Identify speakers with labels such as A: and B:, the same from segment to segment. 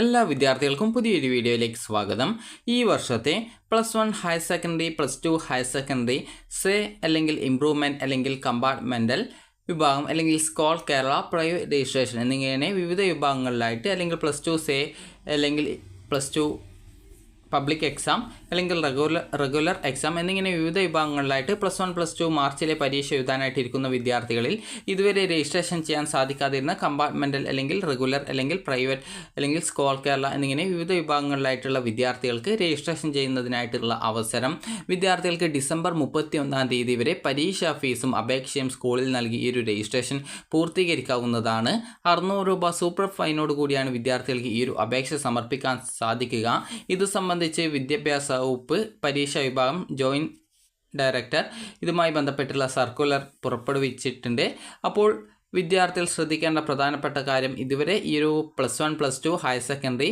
A: എല്ലാ വിദ്യാർത്ഥികൾക്കും പുതിയൊരു വീഡിയോയിലേക്ക് സ്വാഗതം. ഈ വർഷത്തെ +1 higher secondary, +2 higher secondary, say അല്ലെങ്കിൽ ഇംപ്രൂവ്മെൻറ്റ് അല്ലെങ്കിൽ കമ്പാർട്ട്മെൻ്റൽ വിഭാഗം അല്ലെങ്കിൽ സ്കോൾ കേരള പ്രൈവറ്റ് രജിസ്ട്രേഷൻ എന്നിങ്ങനെ വിവിധ വിഭാഗങ്ങളിലായിട്ട് അല്ലെങ്കിൽ +2 സേ അല്ലെങ്കിൽ +2 പബ്ലിക് എക്സാം അല്ലെങ്കിൽ റെഗുലർ എക്സാം എന്നിങ്ങനെ വിവിധ വിഭാഗങ്ങളിലായിട്ട് +1 +2 മാർച്ചിലെ പരീക്ഷ എഴുതാനായിട്ടിരിക്കുന്ന വിദ്യാർത്ഥികളിൽ ഇതുവരെ രജിസ്ട്രേഷൻ ചെയ്യാൻ സാധിക്കാതിരുന്ന കമ്പാർട്ട്മെൻ്റൽ അല്ലെങ്കിൽ റെഗുലർ അല്ലെങ്കിൽ പ്രൈവറ്റ് അല്ലെങ്കിൽ സ്കോൾ കേരള എന്നിങ്ങനെ വിവിധ വിഭാഗങ്ങളിലായിട്ടുള്ള വിദ്യാർത്ഥികൾക്ക് രജിസ്ട്രേഷൻ ചെയ്യുന്നതിനായിട്ടുള്ള അവസരം വിദ്യാർത്ഥികൾക്ക് ഡിസംബർ 31 തീയതി വരെ പരീക്ഷാ ഫീസും അപേക്ഷയും സ്കൂളിൽ നൽകി ഈ ഒരു രജിസ്ട്രേഷൻ പൂർത്തീകരിക്കാവുന്നതാണ്. 600 രൂപ സൂപ്പർ ഫൈനോട് കൂടിയാണ് വിദ്യാർത്ഥികൾക്ക് ഈ ഒരു അപേക്ഷ സമർപ്പിക്കാൻ സാധിക്കുക. ഇത് സംബന്ധിച്ച് വിദ്യാഭ്യാസ വകുപ്പ് പരീക്ഷാ വിഭാഗം ജോയിൻറ്റ് ഡയറക്ടർ ഇതുമായി ബന്ധപ്പെട്ടുള്ള സർക്കുലർ പുറപ്പെടുവിച്ചിട്ടുണ്ട്. അപ്പോൾ വിദ്യാർത്ഥികൾ ശ്രദ്ധിക്കേണ്ട പ്രധാനപ്പെട്ട കാര്യം, ഇതുവരെ ഈ ഒരു +1 +2 higher secondary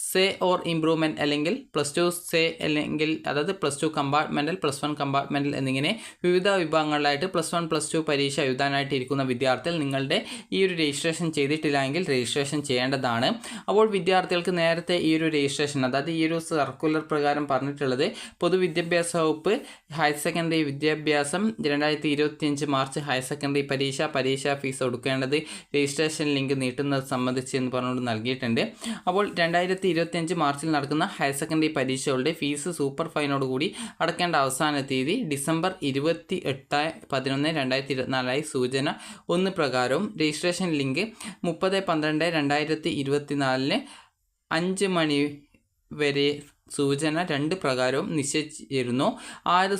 A: say or improvement അല്ലെങ്കിൽ +2 സേ അല്ലെങ്കിൽ അതായത് +2 കമ്പാർട്ട്മെൻ്റൽ +1 കമ്പാർട്ട്മെൻ്റൽ എന്നിങ്ങനെ വിവിധ വിഭാഗങ്ങളിലായിട്ട് +1 +2 പരീക്ഷ എഴുതാനായിട്ടിരിക്കുന്ന വിദ്യാർത്ഥികൾ നിങ്ങളുടെ ഈ ഒരു രജിസ്ട്രേഷൻ ചെയ്തിട്ടില്ല എങ്കിൽ രജിസ്ട്രേഷൻ ചെയ്യേണ്ടതാണ്. അപ്പോൾ വിദ്യാർത്ഥികൾക്ക് നേരത്തെ ഈ ഒരു രജിസ്ട്രേഷൻ അതായത് ഈ ഒരു സർക്കുലർ പ്രകാരം പറഞ്ഞിട്ടുള്ളത് പൊതുവിദ്യാഭ്യാസ വകുപ്പ് ഹയർ സെക്കൻഡറി വിദ്യാഭ്യാസം 2025 മാർച്ച് ഹയർ സെക്കൻഡറി പരീക്ഷാ ഫീസ് കൊടുക്കേണ്ടത് രജിസ്ട്രേഷൻ ലിങ്ക് നീട്ടുന്നത് സംബന്ധിച്ച് എന്ന് പറഞ്ഞുകൊണ്ട് നൽകിയിട്ടുണ്ട്. അപ്പോൾ 2025 മാർച്ചിൽ നടക്കുന്ന ഹയർ സെക്കൻഡറി പരീക്ഷകളുടെ ഫീസ് സൂപ്പർ ഫൈനോടുകൂടി അടക്കേണ്ട അവസാന തീയതി ഡിസംബർ 28/11/2024 സൂചന 1 പ്രകാരവും രജിസ്ട്രേഷൻ ലിങ്ക് 30/12/2024 5 മണി വരെ സൂചന 2 പ്രകാരവും നിശ്ചയിച്ചിരുന്നു.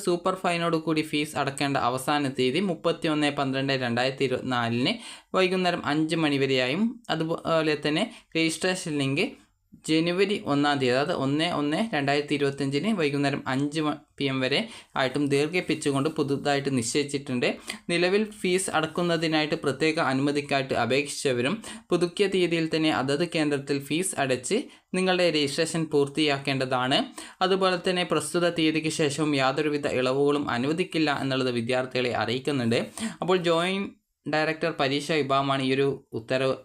A: സൂപ്പർ ഫൈനോട് കൂടി ഫീസ് അടക്കേണ്ട അവസാന തീയതി 31/12/2024 വൈകുന്നേരം 5 മണി വരെയായും അതുപോലെ തന്നെ രജിസ്ട്രേഷൻ ലിങ്ക് ജനുവരി 1 തീയതി അതായത് 1/1/2025 വൈകുന്നേരം 5 PM വരെ ആയിട്ടും ദീർഘിപ്പിച്ചുകൊണ്ട് പുതുതായിട്ട് നിശ്ചയിച്ചിട്ടുണ്ട്. നിലവിൽ ഫീസ് അടക്കുന്നതിനായിട്ട് പ്രത്യേക അനുമതിക്കായിട്ട് അപേക്ഷിച്ചവരും പുതുക്കിയ തീയതിയിൽ തന്നെ അതത് കേന്ദ്രത്തിൽ ഫീസ് അടച്ച് നിങ്ങളുടെ രജിസ്ട്രേഷൻ പൂർത്തിയാക്കേണ്ടതാണ്. അതുപോലെ തന്നെ പ്രസ്തുത തീയതിക്ക് ശേഷവും യാതൊരുവിധ ഇളവുകളും അനുവദിക്കില്ല എന്നുള്ളത് വിദ്യാർത്ഥികളെ അറിയിക്കുന്നുണ്ട്. അപ്പോൾ ജോയിൻറ്റ് ഡയറക്ടർ പരീക്ഷാ വിഭാഗമാണ് ഈ ഒരു ഉത്തരവ്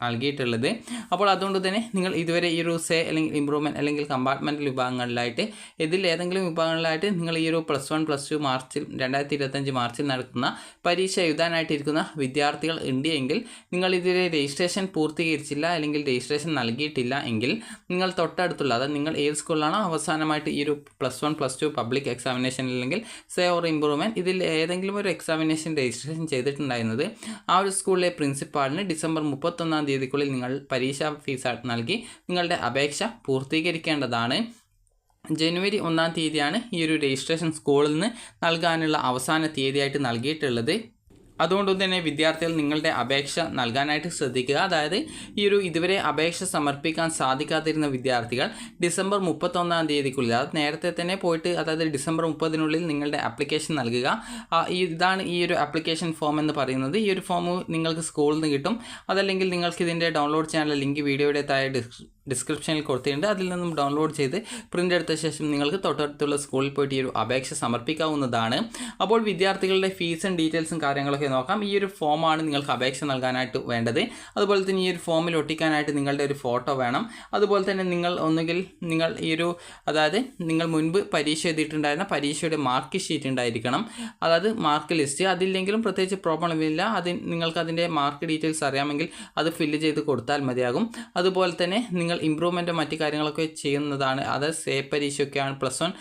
A: നൽകിയിട്ടുള്ളത്. അപ്പോൾ അതുകൊണ്ട് തന്നെ നിങ്ങൾ ഇതുവരെ ഈ ഒരു സേ അല്ലെങ്കിൽ ഇംപ്രൂവ്മെൻറ്റ് അല്ലെങ്കിൽ കമ്പാർട്ട്മെൻ്റൽ വിഭാഗങ്ങളിലായിട്ട് ഏതെങ്കിലും വിഭാഗങ്ങളിലായിട്ട് നിങ്ങൾ ഈ ഒരു +1 +2 മാർച്ചിൽ 2025 മാർച്ചിൽ നടക്കുന്ന പരീക്ഷ എഴുതാനായിട്ടിരിക്കുന്ന വിദ്യാർത്ഥികൾ ഉണ്ട് എങ്കിൽ നിങ്ങൾ ഇതുവരെ രജിസ്ട്രേഷൻ പൂർത്തീകരിച്ചില്ല അല്ലെങ്കിൽ രജിസ്ട്രേഷൻ നൽകിയിട്ടില്ല എങ്കിൽ നിങ്ങൾ തൊട്ടടുത്തുള്ള അതായത് നിങ്ങൾ ഏത് സ്കൂളിലാണോ അവസാനമായിട്ട് ഈ ഒരു +1 +2 പബ്ലിക് എക്സാമിനേഷൻ അല്ലെങ്കിൽ സേ ഓർ ഇംപ്രൂവ്മെൻറ്റ് ഇതിൽ ഏതെങ്കിലും ഒരു എക്സാമിനേഷൻ രജിസ്ട്രേഷൻ ചെയ്തിട്ടുണ്ടായിരുന്നത് ആ ഒരു സ്കൂളിലെ പ്രിൻസിപ്പാളിന് ഡിസംബർ 31 തീയതിക്കുള്ളിൽ നിങ്ങൾ പരീക്ഷാ ഫീസ് നൽകി നിങ്ങളുടെ അപേക്ഷ പൂർത്തീകരിക്കേണ്ടതാണ്. ജനുവരി 1 തീയതിയാണ് ഈ ഒരു രജിസ്ട്രേഷൻ സ്കൂളിൽ നിന്ന് നൽകാനുള്ള അവസാന തീയതിയായിട്ട് നൽകിയിട്ടുള്ളത്. അതുകൊണ്ട് തന്നെ വിദ്യാർത്ഥികൾ നിങ്ങളുടെ അപേക്ഷ നൽകാനായിട്ട് ശ്രദ്ധിക്കുക. അതായത് ഈ ഒരു ഇതുവരെ അപേക്ഷ സമർപ്പിക്കാൻ സാധിക്കാതിരുന്ന വിദ്യാർത്ഥികൾ ഡിസംബർ 31 തീയതിക്കുള്ളിൽ അതായത് നേരത്തെ തന്നെ പോയിട്ട് അതായത് ഡിസംബർ 30 നിങ്ങളുടെ ആപ്ലിക്കേഷൻ നൽകുക. ഇതാണ് ഈ ഒരു ആപ്ലിക്കേഷൻ ഫോം എന്ന് പറയുന്നത്. ഈ ഒരു ഫോം നിങ്ങൾക്ക് സ്കൂളിൽ നിന്ന് കിട്ടും. അതല്ലെങ്കിൽ നിങ്ങൾക്ക് ഇതിൻ്റെ ഡൗൺലോഡ് ചെയ്യാനുള്ള ലിങ്ക് വീഡിയോയുടെ താഴെ ഡിസ്ക്രിപ്ഷനിൽ കൊടുത്തിട്ടുണ്ട്. അതിൽ നിന്നും ഡൗൺലോഡ് ചെയ്ത് പ്രിൻ്റ് എടുത്ത ശേഷം നിങ്ങൾക്ക് തൊട്ടടുത്തുള്ള സ്കൂളിൽ പോയിട്ട് ഈ ഒരു അപേക്ഷ സമർപ്പിക്കാവുന്നതാണ്. അപ്പോൾ വിദ്യാർത്ഥികളുടെ ഫീസും ഡീറ്റെയിൽസും കാര്യങ്ങളൊക്കെ നോക്കാം. ഈ ഒരു ഫോമാണ് നിങ്ങൾക്ക് അപേക്ഷ നൽകാനായിട്ട് വേണ്ടത്. അതുപോലെ തന്നെ ഈ ഒരു ഫോമിൽ ഒട്ടിക്കാനായിട്ട് നിങ്ങളുടെ ഒരു ഫോട്ടോ വേണം. അതുപോലെ തന്നെ നിങ്ങൾ ഈ ഒരു അതായത് നിങ്ങൾ മുൻപ് പരീക്ഷ എഴുതിയിട്ടുണ്ടായിരുന്ന പരീക്ഷയുടെ മാർക്ക് ഷീറ്റ് ഉണ്ടായിരിക്കണം. അതായത് മാർക്ക് ലിസ്റ്റ് അതില്ലെങ്കിലും പ്രത്യേകിച്ച് പ്രോബ്ലം ഇല്ല. നിങ്ങൾക്ക് അതിൻ്റെ മാർക്ക് ഡീറ്റെയിൽസ് അറിയാമെങ്കിൽ അത് ഫില്ല് ചെയ്ത് കൊടുത്താൽ മതിയാകും. അതുപോലെ തന്നെ നിങ്ങൾ ഇംപ്രൂവ്മെൻറ്റോ മറ്റു കാര്യങ്ങളൊക്കെ ചെയ്യുന്നതാണ്, അതായത് സേ പരീക്ഷയൊക്കെയാണ് +1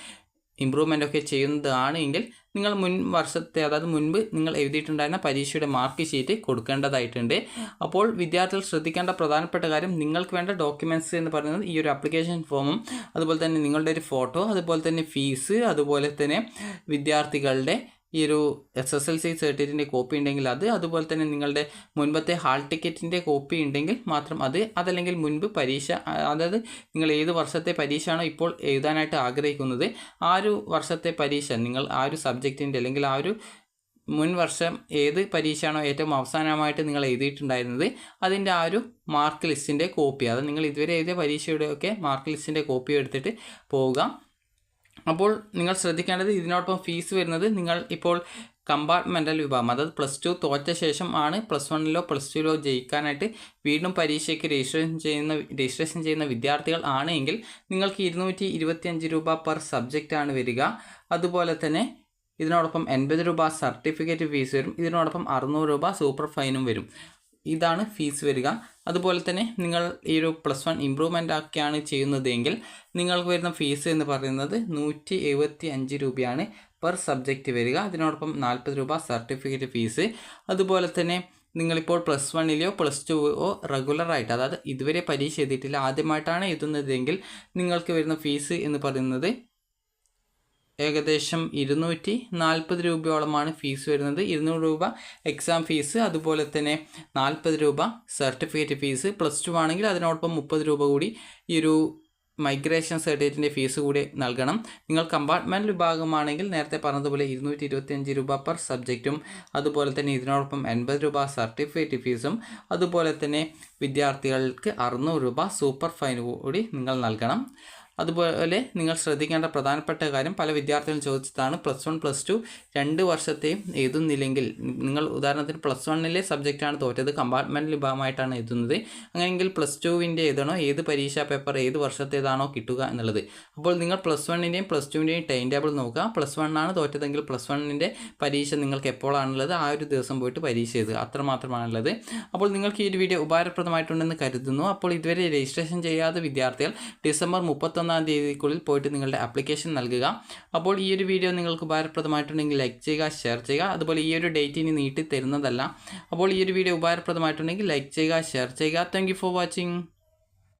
A: ഇംപ്രൂവ്മെൻ്റ് ഒക്കെ ചെയ്യുന്നതാണ് എങ്കിൽ നിങ്ങൾ മുൻ വർഷത്തെ അതായത് മുൻപ് നിങ്ങൾ എഴുതിയിട്ടുണ്ടായിരുന്ന പരീക്ഷയുടെ മാർക്ക് ഷീറ്റ് കൊടുക്കേണ്ടതായിട്ടുണ്ട്. അപ്പോൾ വിദ്യാർത്ഥികൾ ശ്രദ്ധിക്കേണ്ട പ്രധാനപ്പെട്ട കാര്യം, നിങ്ങൾക്ക് വേണ്ട ഡോക്യുമെൻറ്റ്സ് എന്ന് പറയുന്നത് ഈ ഒരു ആപ്ലിക്കേഷൻ ഫോമും അതുപോലെ തന്നെ നിങ്ങളുടെ ഒരു ഫോട്ടോ, അതുപോലെ തന്നെ ഫീസ്, അതുപോലെ തന്നെ വിദ്യാർത്ഥികളുടെ ഈ ഒരു SSLC സർട്ടിഫിക്കറ്റിൻ്റെ കോപ്പി ഉണ്ടെങ്കിൽ അതുപോലെ തന്നെ നിങ്ങളുടെ മുൻപത്തെ ഹാൾ ടിക്കറ്റിൻ്റെ കോപ്പി ഉണ്ടെങ്കിൽ മാത്രം അതല്ലെങ്കിൽ മുൻപ് പരീക്ഷ അതായത് നിങ്ങൾ ഏത് വർഷത്തെ പരീക്ഷയാണോ ഇപ്പോൾ എഴുതാനായിട്ട് ആഗ്രഹിക്കുന്നത് ആ ഒരു വർഷത്തെ പരീക്ഷ നിങ്ങൾ ആ ഒരു സബ്ജക്റ്റിൻ്റെ അല്ലെങ്കിൽ ആ ഒരു മുൻ വർഷം ഏത് പരീക്ഷയാണോ ഏറ്റവും അവസാനമായിട്ട് നിങ്ങൾ എഴുതിയിട്ടുണ്ടായിരുന്നത് അതിൻ്റെ ആ ഒരു മാർക്ക് ലിസ്റ്റിൻ്റെ കോപ്പി, അതായത് നിങ്ങൾ ഇതുവരെ എഴുതിയ പരീക്ഷയുടെയൊക്കെ മാർക്ക് ലിസ്റ്റിൻ്റെ കോപ്പി എടുത്തിട്ട് പോവുക. അപ്പോൾ നിങ്ങൾ ശ്രദ്ധിക്കേണ്ടത് ഇതിനോടൊപ്പം ഫീസ് വരുന്നത് നിങ്ങൾ ഇപ്പോൾ കമ്പാർട്ട്മെൻ്റൽ വിഭാഗം, അതായത് +2 തോറ്റ ശേഷം ആണ് +1ലോ +2ലോ ജയിക്കാനായിട്ട് വീണ്ടും പരീക്ഷയ്ക്ക് രജിസ്ട്രേഷൻ ചെയ്യുന്ന വിദ്യാർത്ഥികൾ ആണ് എങ്കിൽ നിങ്ങൾക്ക് 225 രൂപ പെർ സബ്ജക്റ്റാണ് വരിക. അതുപോലെ തന്നെ ഇതിനോടൊപ്പം 80 രൂപ സർട്ടിഫിക്കറ്റ് ഫീസ് വരും. ഇതിനോടൊപ്പം 600 രൂപ സൂപ്പർ ഫൈനും വരും. ഇതാണ് ഫീസ് വരിക. അതുപോലെ തന്നെ നിങ്ങൾ ഈ ഒരു +1 ഇമ്പ്രൂവ്മെൻ്റ് ഒക്കെയാണ് ചെയ്യുന്നതെങ്കിൽ നിങ്ങൾക്ക് വരുന്ന ഫീസ് എന്ന് പറയുന്നത് 175 രൂപയാണ് പെർ സബ്ജക്റ്റ് വരിക. അതിനോടൊപ്പം 40 രൂപ സർട്ടിഫിക്കറ്റ് ഫീസ്. അതുപോലെ തന്നെ നിങ്ങളിപ്പോൾ +1ലെയോ +2ഓ റെഗുലറായിട്ട്, അതായത് ഇതുവരെ പരീക്ഷ എഴുതിയിട്ടില്ല, ആദ്യമായിട്ടാണ് എഴുതുന്നതെങ്കിൽ നിങ്ങൾക്ക് വരുന്ന ഫീസ് എന്ന് പറയുന്നത് ഏകദേശം 240 രൂപയോളമാണ് ഫീസ് വരുന്നത്. 200 രൂപ എക്സാം ഫീസ്, അതുപോലെ തന്നെ 40 രൂപ സർട്ടിഫിക്കറ്റ് ഫീസ്. +2 ആണെങ്കിൽ അതിനോടൊപ്പം 30 രൂപ കൂടി ഈ ഒരു മൈഗ്രേഷൻ സർട്ടിഫിക്കറ്റിൻ്റെ ഫീസ് കൂടി നൽകണം. നിങ്ങൾ കമ്പാർട്ട്മെൻറ്റ് വിഭാഗമാണെങ്കിൽ നേരത്തെ പറഞ്ഞതുപോലെ 225 രൂപ പെർ സബ്ജക്റ്റും, അതുപോലെ തന്നെ ഇതിനോടൊപ്പം 80 രൂപ സർട്ടിഫിക്കറ്റ് ഫീസും, അതുപോലെ തന്നെ വിദ്യാർത്ഥികൾക്ക് 600 രൂപ സൂപ്പർ ഫൈൻ കൂടി നിങ്ങൾ നൽകണം. അതുപോലെ നിങ്ങൾ ശ്രദ്ധിക്കേണ്ട പ്രധാനപ്പെട്ട കാര്യം, പല വിദ്യാർത്ഥികളും ചോദിച്ചതാണ്, +1 +2 2 വർഷത്തെയും എഴുതുന്നില്ലെങ്കിൽ, നിങ്ങൾ ഉദാഹരണത്തിന് +1ലെ സബ്ജക്റ്റാണ് തോറ്റത്, കമ്പാർട്ട്മെൻറ്റ് വിഭാഗമായിട്ടാണ് എഴുതുന്നത്, അങ്ങനെയെങ്കിൽ +2വിൻ്റെ ഏതാണോ, ഏത് പരീക്ഷാ പേപ്പർ ഏത് വർഷത്തേതാണോ കിട്ടുക എന്നുള്ളത്. അപ്പോൾ നിങ്ങൾ +1ൻ്റെയും +2ൻ്റെയും ടൈം ടേബിൾ നോക്കുക. +1 ആണ് തോറ്റതെങ്കിൽ +1ൻ്റെ പരീക്ഷ നിങ്ങൾക്ക് എപ്പോഴാണുള്ളത് ആ ഒരു ദിവസം പോയിട്ട് പരീക്ഷ എഴുതുക, അത്രമാത്രമാണുള്ളത്. അപ്പോൾ നിങ്ങൾക്ക് ഈ ഒരു വീഡിയോ ഉപകാരപ്രദമായിട്ടുണ്ടെന്ന് കരുതുന്നു. അപ്പോൾ ഇതുവരെ രജിസ്ട്രേഷൻ ചെയ്യാത്ത വിദ്യാർത്ഥികൾ ഡിസംബർ 31 തീയതിക്കുള്ളിൽ പോയിട്ട് നിങ്ങളുടെ ആപ്ലിക്കേഷൻ നൽകുക. അപ്പോൾ ഈ ഒരു വീഡിയോ നിങ്ങൾക്ക് ഉപകാരപ്രദമായിട്ടുണ്ടെങ്കിൽ ലൈക്ക് ചെയ്യുക, ഷെയർ ചെയ്യുക. അതുപോലെ ഈ ഒരു ഡേറ്റ് ഇനി നീട്ടി തരുന്നതല്ല. അപ്പോൾ ഈ ഒരു വീഡിയോ ഉപകാരപ്രദമായിട്ടുണ്ടെങ്കിൽ ലൈക്ക് ചെയ്യുക, ഷെയർ ചെയ്യുക. Thank you for watching.